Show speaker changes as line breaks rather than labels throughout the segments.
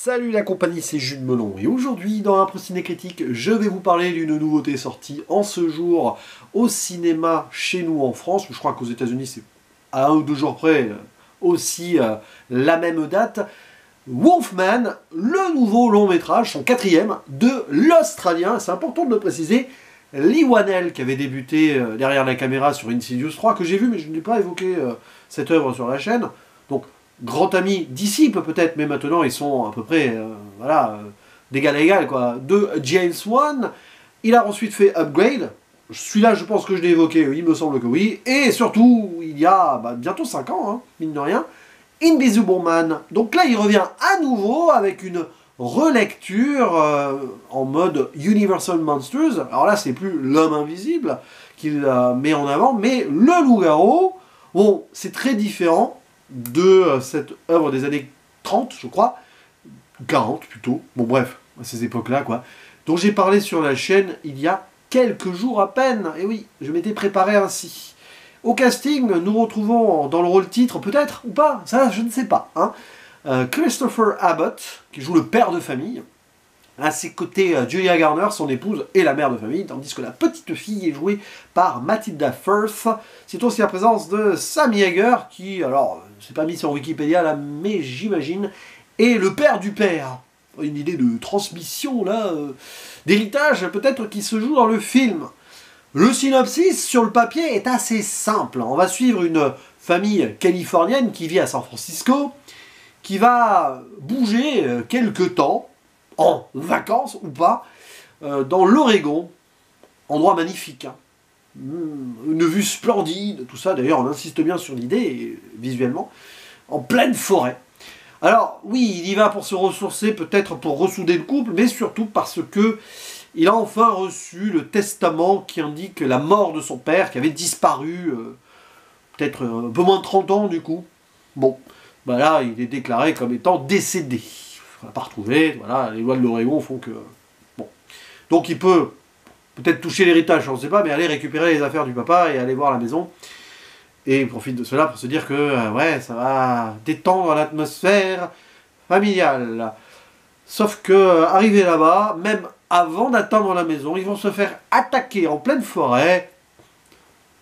Salut la compagnie, c'est Jules Melon et aujourd'hui dans Impro Ciné Critique, je vais vous parler d'une nouveauté sortie en ce jour au cinéma chez nous en France. Je crois qu'aux États-Unis c'est à 1 ou 2 jours près aussi la même date. Wolfman, le nouveau long métrage, son 4e de l'Australien, c'est important de le préciser, Leigh Whannell qui avait débuté derrière la caméra sur Insidious 3 que j'ai vu mais je n'ai pas évoqué cette œuvre sur la chaîne. Donc grand ami, disciple peut-être, mais maintenant ils sont à peu près d'égal à égal, quoi, de James Wan. Il a ensuite fait Upgrade. Celui-là, je pense que je l'ai évoqué, il me semble que oui. Et surtout, il y a bientôt 5 ans, hein, mine de rien, Invisible Man. Donc là, il revient à nouveau avec une relecture en mode Universal Monsters. Alors là, c'est plus l'homme invisible qu'il met en avant, mais le loup-garou. Bon, c'est très différent de cette œuvre des années 30, je crois, 40 plutôt, bon bref, à ces époques-là, quoi, dont j'ai parlé sur la chaîne il y a quelques jours à peine, et oui, je m'étais préparé ainsi. Au casting, nous retrouvons dans le rôle titre, peut-être, ou pas, ça je ne sais pas, hein, Christopher Abbott, qui joue le père de famille, à ses côtés Julia Garner, son épouse et la mère de famille, tandis que la petite fille est jouée par Matilda Firth. C'est aussi la présence de Sam Yeager, qui, alors, c'est pas mis sur Wikipédia là, mais j'imagine, est le père du père. Une idée de transmission là, d'héritage peut-être qui se joue dans le film. Le synopsis sur le papier est assez simple. On va suivre une famille californienne qui vit à San Francisco, qui va bouger quelque temps, en vacances ou pas, dans l'Oregon, endroit magnifique, hein. Une vue splendide, tout ça, d'ailleurs on insiste bien sur l'idée, visuellement, en pleine forêt. Alors oui, il y va pour se ressourcer, peut-être pour ressouder le couple, mais surtout parce que il a enfin reçu le testament qui indique la mort de son père, qui avait disparu, peut-être un peu moins de 30 ans du coup. Bon, bah là il est déclaré comme étant décédé. On l'a pas retrouvé, voilà, les lois de l'Oregon font que... Bon. Donc il peut peut-être toucher l'héritage, on ne sait pas, mais aller récupérer les affaires du papa et aller voir la maison. Et il profite de cela pour se dire que, ouais, ça va détendre l'atmosphère familiale. Sauf que, arrivé là-bas, même avant d'atteindre la maison, ils vont se faire attaquer en pleine forêt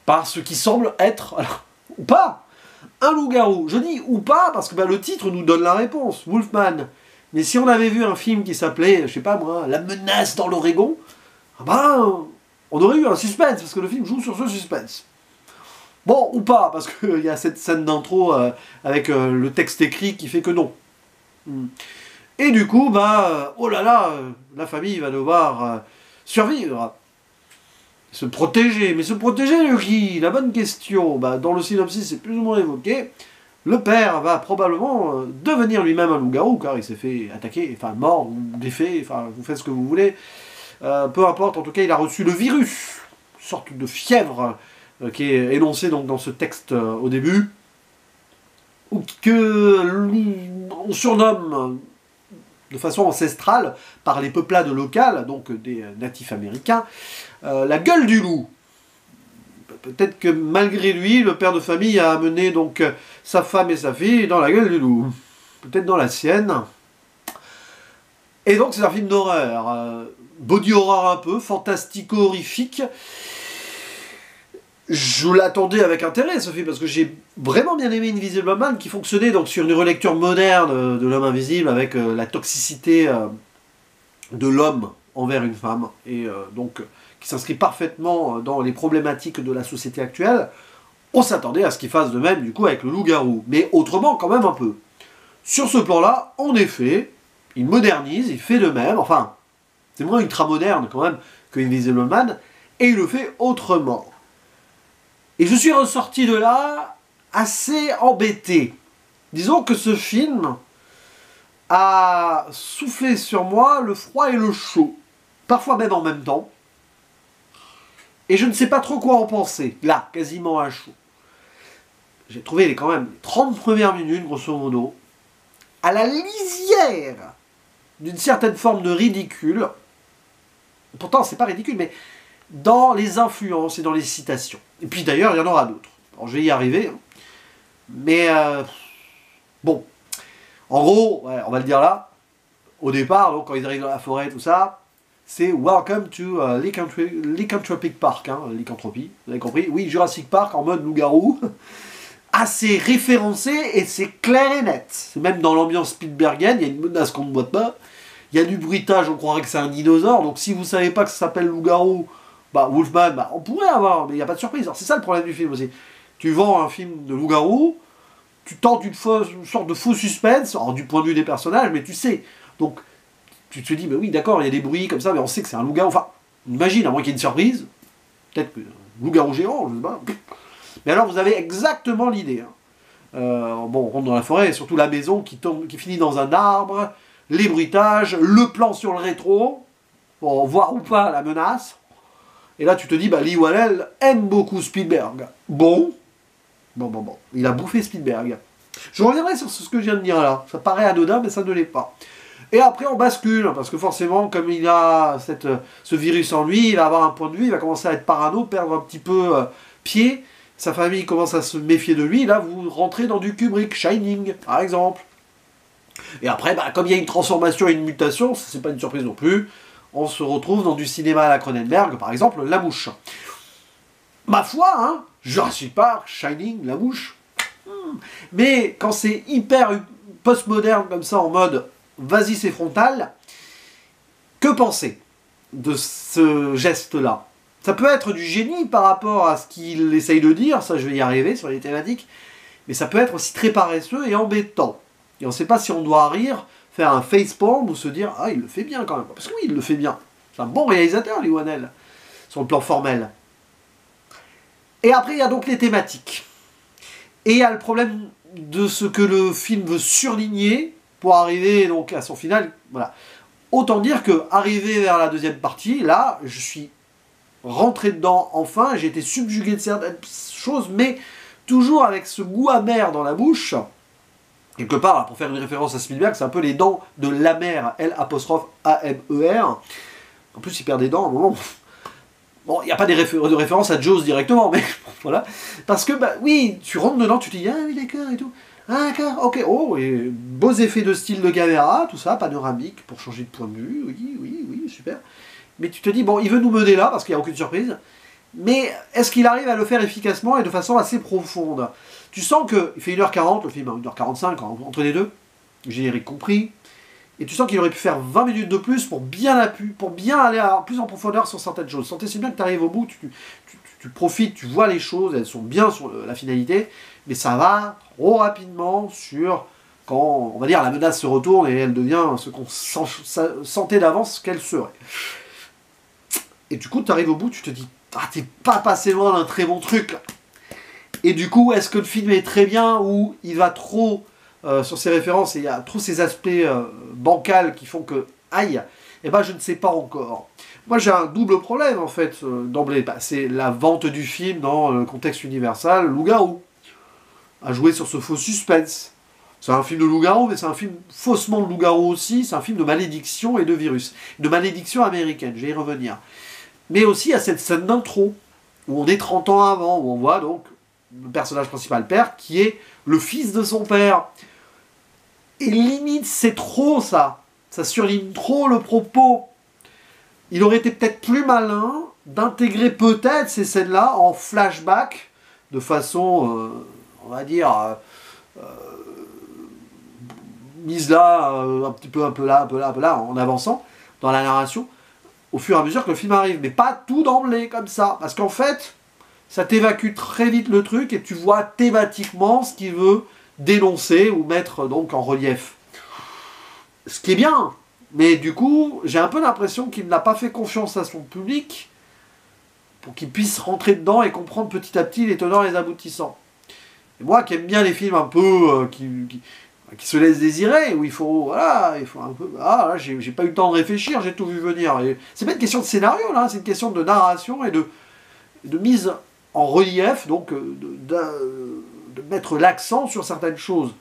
par ce qui semble être, alors, ou pas, un loup-garou. Je dis ou pas parce que le titre nous donne la réponse, Wolfman. Mais si on avait vu un film qui s'appelait, je sais pas moi, La menace dans l'Oregon, on aurait eu un suspense, parce que le film joue sur ce suspense. Bon, ou pas, parce qu'il y a cette scène d'intro avec le texte écrit qui fait que non. Et du coup, oh là là, la famille va devoir survivre. Se protéger. Mais se protéger de qui? La bonne question. Dans le synopsis, c'est plus ou moins évoqué. Le père va probablement devenir lui-même un loup-garou, car il s'est fait attaquer, enfin mort, ou défait, enfin vous faites ce que vous voulez. Peu importe, en tout cas il a reçu le virus, une sorte de fièvre qui est énoncé donc dans ce texte au début, ou que on surnomme de façon ancestrale par les peuplades locales, donc des natifs américains, la gueule du loup. Peut-être que malgré lui, le père de famille a amené donc sa femme et sa fille dans la gueule du loup. Peut-être dans la sienne. Et donc c'est un film d'horreur. Body horror un peu, fantastico-horrifique. Je l'attendais avec intérêt ce film, parce que j'ai vraiment bien aimé Invisible Man, qui fonctionnait donc sur une relecture moderne de l'homme invisible, avec la toxicité de l'homme envers une femme. Et donc... qui s'inscrit parfaitement dans les problématiques de la société actuelle, on s'attendait à ce qu'il fasse de même, du coup, avec le loup-garou. Mais autrement, quand même un peu. Sur ce plan-là, en effet, il modernise, il fait de même, enfin, c'est moins ultra-moderne, quand même, que Invisible Man, et il le fait autrement. Et je suis ressorti de là assez embêté. Disons que ce film a soufflé sur moi le froid et le chaud, parfois même en même temps. Et je ne sais pas trop quoi en penser, là, quasiment à chaud. J'ai trouvé quand même 30 premières minutes, grosso modo, à la lisière d'une certaine forme de ridicule. Pourtant, c'est pas ridicule, mais dans les influences et dans les citations. Et puis d'ailleurs, il y en aura d'autres. Alors, je vais y arriver. Mais, bon. En gros, ouais, on va le dire là, au départ, donc quand ils arrivent dans la forêt, tout ça, c'est Welcome to Lycanthropic Park, hein, lycanthropie, vous avez compris? Oui, Jurassic Park en mode loup-garou. Assez référencé et c'est clair et net. C'est même dans l'ambiance Spielbergienne, il y a une menace qu'on ne voit pas. Il y a du bruitage, on croirait que c'est un dinosaure. Donc si vous savez pas que ça s'appelle loup-garou, bah Wolfman, bah, on pourrait avoir, mais il n'y a pas de surprise. C'est ça le problème du film aussi. Tu vends un film de loup-garou, tu tentes une sorte de faux suspense, alors, du point de vue des personnages, mais tu sais. Donc tu te dis, bah oui, d'accord, il y a des bruits comme ça, mais on sait que c'est un loup-garou. Enfin, imagine, à moins qu'il y ait une surprise, peut-être que loup-garou géant, je sais pas. Mais alors vous avez exactement l'idée. Hein. Bon, on rentre dans la forêt, et surtout la maison qui finit dans un arbre, les bruitages, le plan sur le rétro, pour voir ou pas la menace. Et là tu te dis, bah Lee Whannell aime beaucoup Spielberg. Bon, il a bouffé Spielberg. Je reviendrai sur ce que je viens de dire là. Ça paraît anodin, mais ça ne l'est pas. Et après on bascule, parce que forcément, comme il a ce virus en lui, il va avoir un point de vue, il va commencer à être parano, perdre un petit peu pied. Sa famille commence à se méfier de lui, là vous rentrez dans du Kubrick, Shining par exemple. Et après, bah, comme il y a une transformation et une mutation, c'est pas une surprise non plus, on se retrouve dans du cinéma à la Cronenberg, par exemple La Mouche. Ma foi, hein, Jurassic Park, Shining, La Mouche. Mais quand c'est hyper postmoderne comme ça, en mode vas-y c'est frontal, que penser de ce geste-là? Ça peut être du génie par rapport à ce qu'il essaye de dire, ça je vais y arriver sur les thématiques, mais ça peut être aussi très paresseux et embêtant. Et on ne sait pas si on doit rire, faire un facepalm ou se dire « Ah, il le fait bien quand même ». Parce que oui, il le fait bien. C'est un bon réalisateur, Lee Whannell, sur le plan formel. Et après, il y a donc les thématiques. Et il y a le problème de ce que le film veut surligner pour arriver donc à son final. Voilà. Autant dire que, arrivé vers la deuxième partie, là, je suis rentré dedans enfin, j'ai été subjugué de certaines choses, mais toujours avec ce goût amer dans la bouche. Quelque part, là, pour faire une référence à Spielberg, c'est un peu les dents de l'amer, L'-A-M-E-R. En plus, il perd des dents à un moment. Bon, il n'y a pas de référence à Jaws directement, mais voilà. Parce que, bah oui, tu rentres dedans, tu te dis, ah oui, d'accord, et tout. Ah, d'accord, ok, oh, et beaux effets de style de caméra, tout ça, panoramique, pour changer de point de vue, oui, super. Mais tu te dis, bon, il veut nous mener là, parce qu'il n'y a aucune surprise, mais est-ce qu'il arrive à le faire efficacement et de façon assez profonde? Tu sens qu'il fait 1h40, le film, 1h45, entre les deux, générique compris, et tu sens qu'il aurait pu faire 20 minutes de plus pour bien aller plus en profondeur sur certaines choses. Sentais si bien que tu arrives au bout, tu profites, tu vois les choses, elles sont bien sur la finalité, mais ça va trop rapidement sur quand, on va dire, la menace se retourne et elle devient ce qu'on sentait d'avance qu'elle serait. Et du coup, tu arrives au bout, tu te dis, ah, t'es pas passé loin d'un très bon truc, là. Et du coup, est-ce que le film est très bien ou il va trop sur ses références et il y a trop ces aspects bancals qui font que, aïe, eh ben je ne sais pas encore. Moi j'ai un double problème en fait d'emblée. Bah, c'est la vente du film dans le contexte universal, loup-garou. À jouer sur ce faux suspense. C'est un film de loup-garou, mais c'est un film faussement de loup-garou aussi. C'est un film de malédiction et de virus. De malédiction américaine, je vais y revenir. Mais aussi à cette scène d'intro, où on est 30 ans avant, où on voit donc le personnage principal père, qui est le fils de son père. Et limite, c'est trop ça. Ça surligne trop le propos. Il aurait été peut-être plus malin d'intégrer peut-être ces scènes-là en flashback, de façon, on va dire, mise là, un peu là, en avançant dans la narration, au fur et à mesure que le film arrive. Mais pas tout d'emblée, comme ça. Parce qu'en fait, ça t'évacue très vite le truc et tu vois thématiquement ce qu'il veut dénoncer ou mettre donc en relief. Ce qui est bien, mais du coup, j'ai un peu l'impression qu'il n'a pas fait confiance à son public pour qu'il puisse rentrer dedans et comprendre petit à petit les tenants et les aboutissants. Et moi qui aime bien les films un peu qui se laissent désirer, où il faut un peu, là, j'ai pas eu le temps de réfléchir, j'ai tout vu venir. Et c'est pas une question de scénario là, c'est une question de narration et de mise en relief, donc de mettre l'accent sur certaines choses.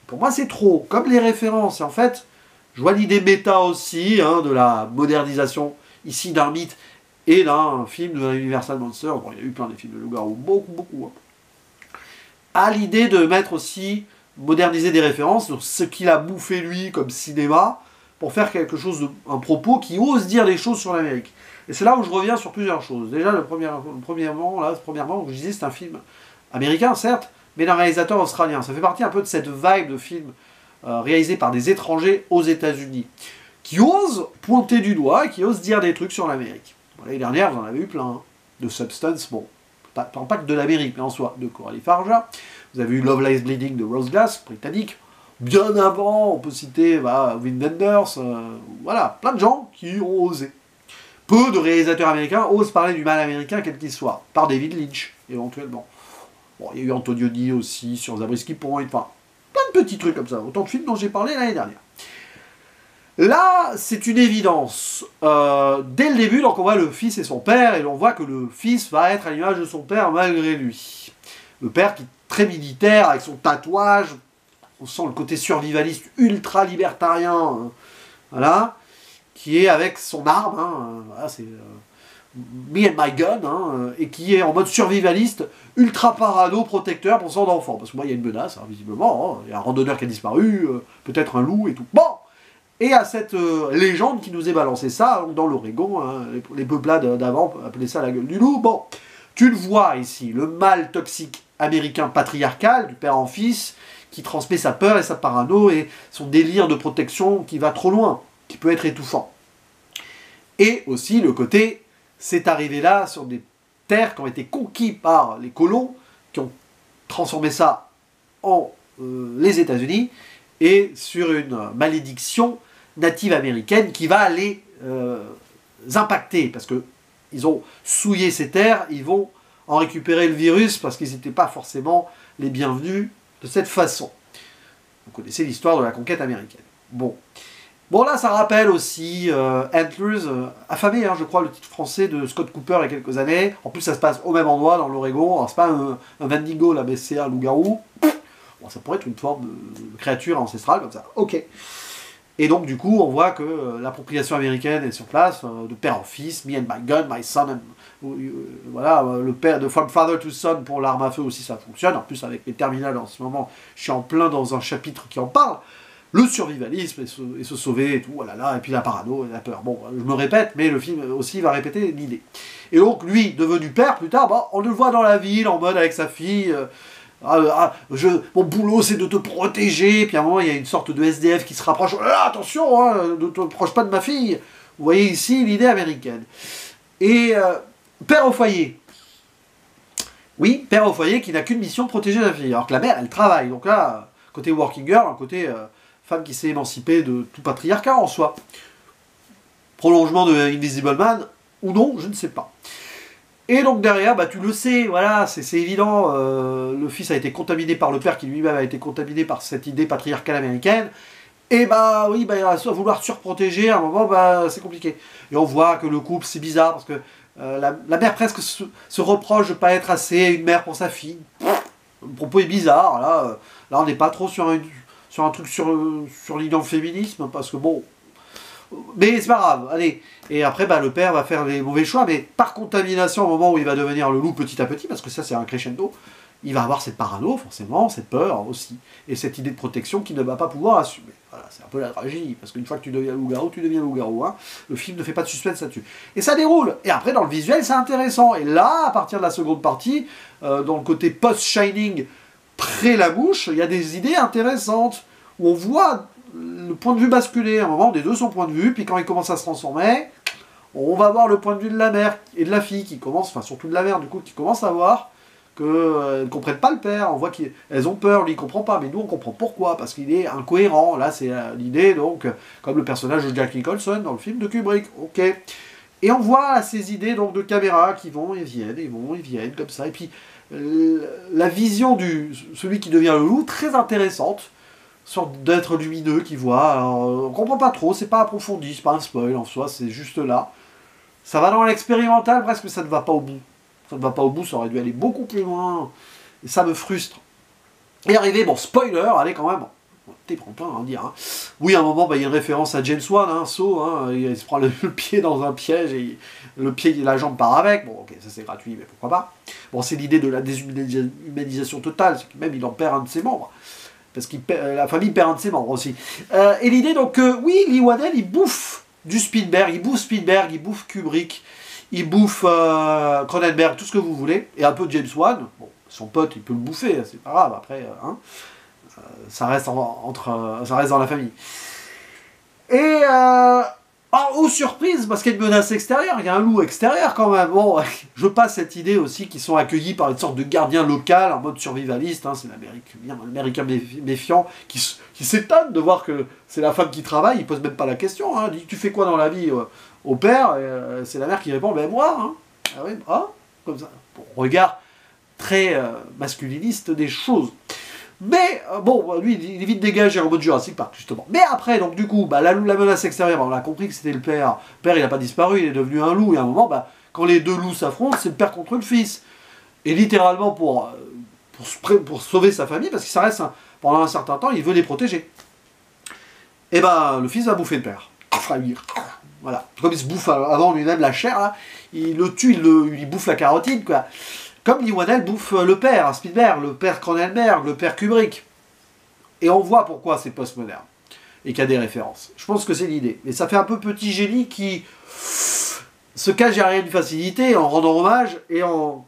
Pour moi, c'est trop. Comme les références, en fait, je vois l'idée méta aussi, hein, de la modernisation ici d'un mythe et d'un film de Universal Monsters. Bon, il y a eu plein de films de loup-garou, beaucoup. Hein. À l'idée de mettre aussi, moderniser des références sur ce qu'il a bouffé lui comme cinéma, pour faire quelque chose, un propos qui ose dire des choses sur l'Amérique. Et c'est là où je reviens sur plusieurs choses. Déjà, premièrement, je disais, c'est un film américain, certes, mais d'un réalisateur australien. Ça fait partie un peu de cette vibe de film réalisé par des étrangers aux États-Unis, qui osent pointer du doigt et qui osent dire des trucs sur l'Amérique. L'année dernière, vous en avez eu plein, hein, de Substance, bon, pas que de l'Amérique, mais en soi, de Coralie Farja. Vous avez eu Love Lies Bleeding de Rose Glass, britannique. Bien avant, on peut citer Wim Wenders, voilà, plein de gens qui ont osé. Peu de réalisateurs américains osent parler du mal américain, quel qu'il soit, par David Lynch, éventuellement. Bon, il y a eu Antonioni aussi, sur Zabriskie Point, enfin, plein de petits trucs comme ça, autant de films dont j'ai parlé l'année dernière. Là, c'est une évidence. Dès le début, donc on voit le fils et son père, et on voit que le fils va être à l'image de son père malgré lui. Le père qui est très militaire, avec son tatouage, on sent le côté survivaliste ultra libertarien, hein, voilà, qui est avec son arme, hein, voilà, c'est me and my gun, hein, et qui est en mode survivaliste, ultra parano, protecteur pour son enfant. Parce que moi, il y a une menace, hein, visiblement, hein, il y a un randonneur qui a disparu, peut-être un loup et tout. Bon. Et à cette légende qui nous est balancée ça, dans l'Oregon, hein, les peuplades d'avant appelaient ça la gueule du loup. Bon, tu le vois ici, le mal toxique américain patriarcal, du père en fils, qui transmet sa peur et sa parano et son délire de protection qui va trop loin, qui peut être étouffant. Et aussi le côté, c'est arrivé là sur des terres qui ont été conquises par les colons, qui ont transformé ça en les États-Unis, et sur une malédiction native américaine qui va les impacter, parce qu'ils ont souillé ces terres, ils vont en récupérer le virus, parce qu'ils n'étaient pas forcément les bienvenus de cette façon. Vous connaissez l'histoire de la conquête américaine. Bon, là, ça rappelle aussi Antlers, affamé, hein, je crois, le titre français de Scott Cooper il y a quelques années. En plus, ça se passe au même endroit, dans l'Oregon. Alors, c'est pas un Wendigo, là, mais c'est un loup-garou. Bon, ça pourrait être une forme de créature ancestrale, comme ça. Ok. Et donc, du coup, on voit que l'appropriation américaine est sur place, de père en fils, me and my gun, my son, and, voilà, le père de from father to son pour l'arme à feu aussi, ça fonctionne. En plus, avec les terminales en ce moment, je suis en plein dans un chapitre qui en parle. Le survivalisme et se sauver et tout, voilà, là, et puis la parano et la peur. Bon, je me répète, mais le film aussi va répéter l'idée. Et donc, lui, devenu père, plus tard, bah, on le voit dans la ville, en mode avec sa fille. Mon boulot c'est de te protéger, puis à un moment il y a une sorte de SDF qui se rapproche, attention, hein, ne te rapproche pas de ma fille. Vous voyez ici l'idée américaine. Et père au foyer. Oui, père au foyer qui n'a qu'une mission de protéger la fille, alors que la mère elle travaille. Donc là, côté working girl, côté femme qui s'est émancipée de tout patriarcat en soi. Prolongement de Invisible Man, ou non, je ne sais pas. Et donc derrière, bah, tu le sais, voilà, c'est évident, le fils a été contaminé par le père qui lui-même a été contaminé par cette idée patriarcale américaine, et bah oui, bah, à vouloir surprotéger, à un moment, bah, c'est compliqué. Et on voit que le couple, c'est bizarre, parce que la mère presque se reproche de ne pas être assez une mère pour sa fille. Le propos est bizarre, là on n'est pas trop sur un truc sur l'idée de féminisme, parce que bon... Mais c'est pas grave, allez. Et après, bah, le père va faire les mauvais choix, mais par contamination, au moment où il va devenir le loup petit à petit, parce que ça c'est un crescendo, il va avoir cette parano, forcément, cette peur aussi, et cette idée de protection qu'il ne va pas pouvoir assumer. Voilà, c'est un peu la tragédie, parce qu'une fois que tu deviens loup-garou, tu deviens loup-garou. Hein. Le film ne fait pas de suspense là-dessus. Et ça déroule. Et après, dans le visuel, c'est intéressant. Et là, à partir de la seconde partie, dans le côté post-Shining, pré-la mouche, il y a des idées intéressantes, où on voit le point de vue basculer, à un moment, des deux son point de vue, puis quand il commence à se transformer, on va voir le point de vue de la mère et de la fille qui commence, enfin surtout de la mère du coup, qui commence à voir qu'elles ne comprennent pas le père, on voit qu'elles ont peur, lui il comprend pas, mais nous on comprend pourquoi, parce qu'il est incohérent, là c'est l'idée, donc, comme le personnage de Jack Nicholson dans le film de Kubrick, ok. Et on voit ces idées donc de caméra qui vont et viennent, comme ça, et puis la vision de celui qui devient le loup, très intéressante, sorte d'être lumineux qui voit, alors, on comprend pas trop, c'est pas approfondi, c'est pas un spoil en soi, c'est juste là. Ça va dans l'expérimental presque, mais ça ne va pas au bout. Ça ne va pas au bout, ça aurait dû aller beaucoup plus loin, et ça me frustre. Et arrivé, bon, spoiler, allez quand même, t'es prends plein à dire. Hein. Oui, à un moment, bah, il y a une référence à James Wan, hein, Saw, hein, il se prend le pied dans un piège, et le pied, la jambe part avec, bon ok, ça c'est gratuit, mais pourquoi pas. Bon, c'est l'idée de la déshumanisation totale, c'est que même il en perd un de ses membres. parce que la famille perd un de ses membres aussi. Et l'idée, donc, oui, Leigh Whannell, il bouffe du Spielberg, il bouffe Kubrick, il bouffe Cronenberg, tout ce que vous voulez, et un peu James Wan. Bon, son pote, il peut le bouffer, c'est pas grave, après, hein, ça reste ça reste dans la famille. Et aux surprises, parce qu'il y a une menace extérieure, il y a un loup extérieur quand même. Bon, je passe cette idée aussi qu'ils sont accueillis par une sorte de gardien local en mode survivaliste. Hein, c'est l'Américain méfiant qui s'étonne de voir que c'est la femme qui travaille. Il pose même pas la question. Hein, il dit tu fais quoi dans la vie au père? C'est la mère qui répond ben moi. Hein. Ah oui, ah, comme ça. Bon, regard très masculiniste des choses. Mais, bon, lui, il est vite dégagé en mode Jurassic Park, justement. Mais après, donc, du coup, bah, la menace extérieure, on a compris que c'était le père. Le père, il n'a pas disparu, il est devenu un loup. Et à un moment, bah, quand les deux loups s'affrontent, c'est le père contre le fils. Et littéralement, pour sauver sa famille, parce que ça reste, pendant un certain temps, il veut les protéger. Et ben, le fils va bouffer le père. Voilà. Comme il se bouffe avant lui-même la chair, là, il le tue, il lui bouffe la carotide, quoi. Comme Leigh Whannell bouffe le père, Spielberg, le père Cronenberg, le père Kubrick. Et on voit pourquoi c'est postmoderne. Et qu'il y a des références. Je pense que c'est l'idée. Mais ça fait un peu petit génie qui se cache derrière une facilité en rendant hommage et en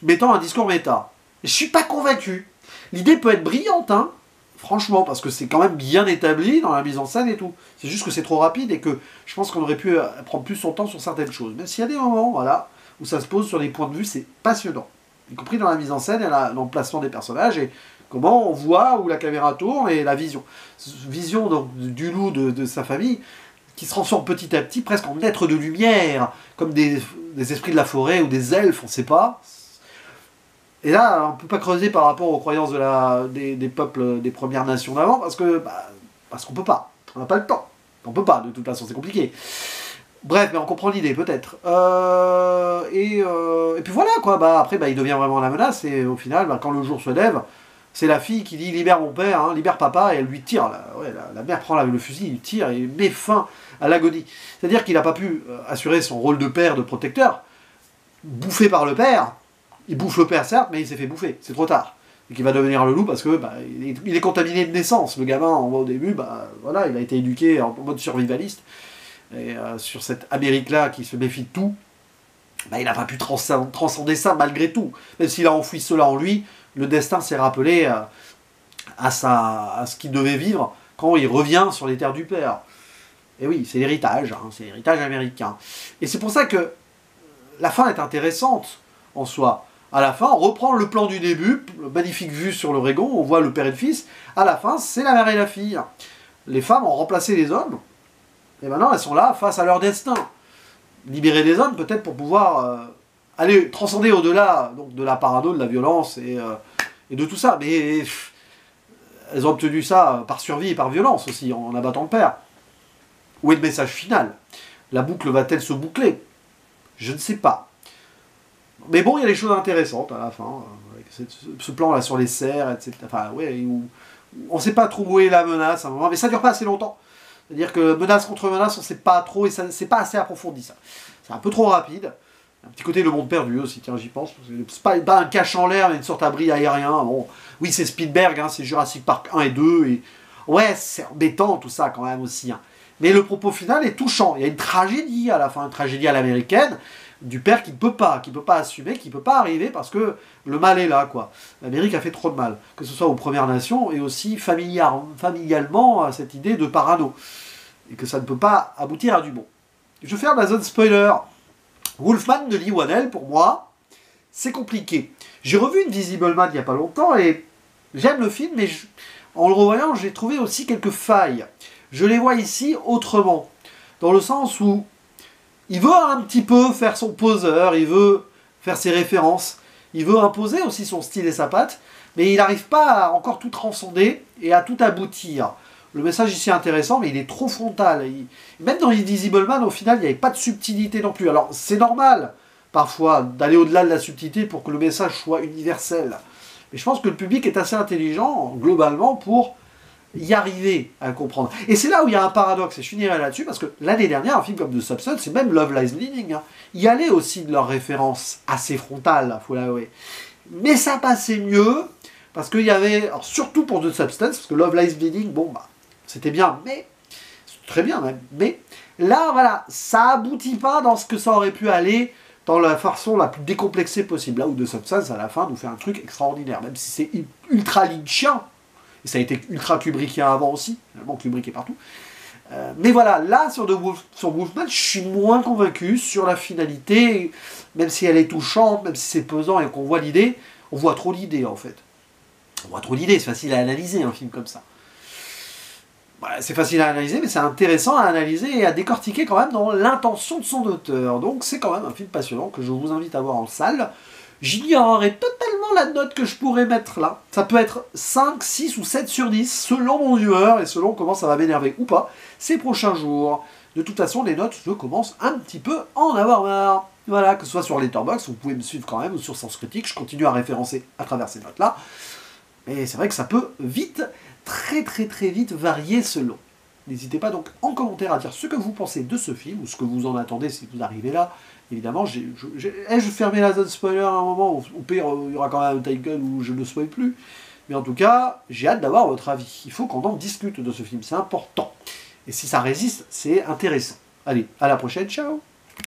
mettant un discours méta. Et je suis pas convaincu. L'idée peut être brillante, hein, franchement, parce que c'est quand même bien établi dans la mise en scène et tout. C'est juste que c'est trop rapide et que je pense qu'on aurait pu prendre plus son temps sur certaines choses. Même s'il y a des moments, voilà, où ça se pose sur des points de vue, c'est passionnant. Y compris dans la mise en scène et dans le placement des personnages, et comment on voit où la caméra tourne, et la vision. Vision donc, du loup de sa famille, qui se transforme petit à petit presque en être de lumière, comme des esprits de la forêt ou des elfes, on ne sait pas. Et là, on ne peut pas creuser par rapport aux croyances des peuples des Premières Nations d'avant, parce qu'on ne peut pas. On n'a pas le temps. On ne peut pas, de toute façon, c'est compliqué. Bref, mais on comprend l'idée, peut-être. Et puis voilà, quoi. Bah, après, il devient vraiment la menace, et au final, quand le jour se lève, c'est la fille qui dit « libère mon père, hein, libère papa », et elle lui tire. La mère prend le fusil, il tire, et met fin à l'agonie. C'est-à-dire qu'il n'a pas pu assurer son rôle de père, de protecteur, bouffé par le père. Il bouffe le père, certes, mais il s'est fait bouffer, c'est trop tard. Et qu'il va devenir le loup parce que il est contaminé de naissance. Le gamin, au début, voilà, il a été éduqué en mode survivaliste. Et sur cette Amérique-là qui se méfie de tout, il n'a pas pu transcender ça malgré tout. Même s'il a enfoui cela en lui, le destin s'est rappelé à ce qu'il devait vivre quand il revient sur les terres du père. Et oui, c'est l'héritage, hein, c'est l'héritage américain. Et c'est pour ça que la fin est intéressante en soi. À la fin, on reprend le plan du début, magnifique vue sur l'Oregon, on voit le père et le fils. À la fin, c'est la mère et la fille. Les femmes ont remplacé les hommes. Et maintenant, elles sont là face à leur destin. Libérer les hommes, peut-être pour pouvoir aller transcender au-delà de la parano, de la violence et de tout ça. Mais elles ont obtenu ça par survie et par violence aussi, en abattant le père. Où est le message final? La boucle va-t-elle se boucler? Je ne sais pas. Mais bon, il y a des choses intéressantes à la fin. Avec ce plan-là sur les serres, etc. Enfin, ouais, on ne sait pas trop où est la menace à un moment, mais ça ne dure pas assez longtemps. C'est-à-dire que menace contre menace, on ne sait pas trop, et c'est pas assez approfondi, ça. C'est un peu trop rapide. Un petit côté Le Monde Perdu aussi, tiens, j'y pense. C'est pas un cache en l'air, mais une sorte d'abri aérien. Bon, oui, c'est Spielberg, hein, c'est Jurassic Park 1 et 2. Et... ouais, c'est embêtant tout ça quand même aussi. Hein. Mais le propos final est touchant. Il y a une tragédie à la fin, une tragédie à l'américaine, du père qui ne peut pas assumer, qui ne peut pas arriver parce que le mal est là, quoi. L'Amérique a fait trop de mal, que ce soit aux Premières Nations et aussi familialement à cette idée de parano. Et que ça ne peut pas aboutir à du bon. Je ferme la zone spoiler. Wolfman de Leigh Whannell, pour moi, c'est compliqué. J'ai revu Invisible Man il n'y a pas longtemps et j'aime le film, mais en le revoyant, j'ai trouvé aussi quelques failles. Je les vois ici autrement. Dans le sens où il veut un petit peu faire son poseur, il veut faire ses références, il veut imposer aussi son style et sa patte, mais il n'arrive pas à encore tout transcender et à tout aboutir. Le message ici est intéressant, mais il est trop frontal. Même dans Invisible Man, au final, il n'y avait pas de subtilité non plus. Alors, c'est normal, parfois, d'aller au-delà de la subtilité pour que le message soit universel. Mais je pense que le public est assez intelligent, globalement, pour y arriver à comprendre. Et c'est là où il y a un paradoxe, et je finirai là-dessus, parce que l'année dernière, un film comme The Substance, c'est même Love Lies Bleeding, hein, il y allait aussi de leurs références assez frontales, il faut l'avouer. Mais ça passait mieux Parce qu'il y avait, alors surtout pour The Substance, parce que Love Lies Bleeding, bon, bah, c'était bien, mais, très bien même, mais là, voilà, ça aboutit pas dans ce que ça aurait pu aller, dans la façon la plus décomplexée possible. Là où The Substance, à la fin, nous fait un truc extraordinaire, même si c'est ultra lynchien, et ça a été ultra Kubrickien avant aussi, bon, Kubrick est partout. Mais voilà, là, sur Wolfman, je suis moins convaincu sur la finalité, même si elle est touchante, même si c'est pesant et qu'on voit l'idée, on voit trop l'idée en fait. On voit trop l'idée, c'est facile à analyser un film comme ça. Voilà, c'est facile à analyser, mais c'est intéressant à analyser et à décortiquer quand même dans l'intention de son auteur. Donc c'est quand même un film passionnant que je vous invite à voir en salle. J'ignorerai totalement la note que je pourrais mettre là. Ça peut être 5, 6 ou 7 sur 10, selon mon humeur et selon comment ça va m'énerver ou pas ces prochains jours. De toute façon, les notes, je commence un petit peu à en avoir marre. Voilà, que ce soit sur Letterboxd, vous pouvez me suivre quand même, ou sur Sens Critique, je continue à référencer à travers ces notes-là. Mais c'est vrai que ça peut vite, très vite varier selon. N'hésitez pas donc en commentaire à dire ce que vous pensez de ce film, ou ce que vous en attendez si vous arrivez là. Évidemment, je fermais la zone spoiler à un moment, au pire, il y aura quand même un time gun où je ne spoil plus. Mais en tout cas, j'ai hâte d'avoir votre avis. Il faut qu'on en discute de ce film, c'est important. Et si ça résiste, c'est intéressant. Allez, à la prochaine, ciao!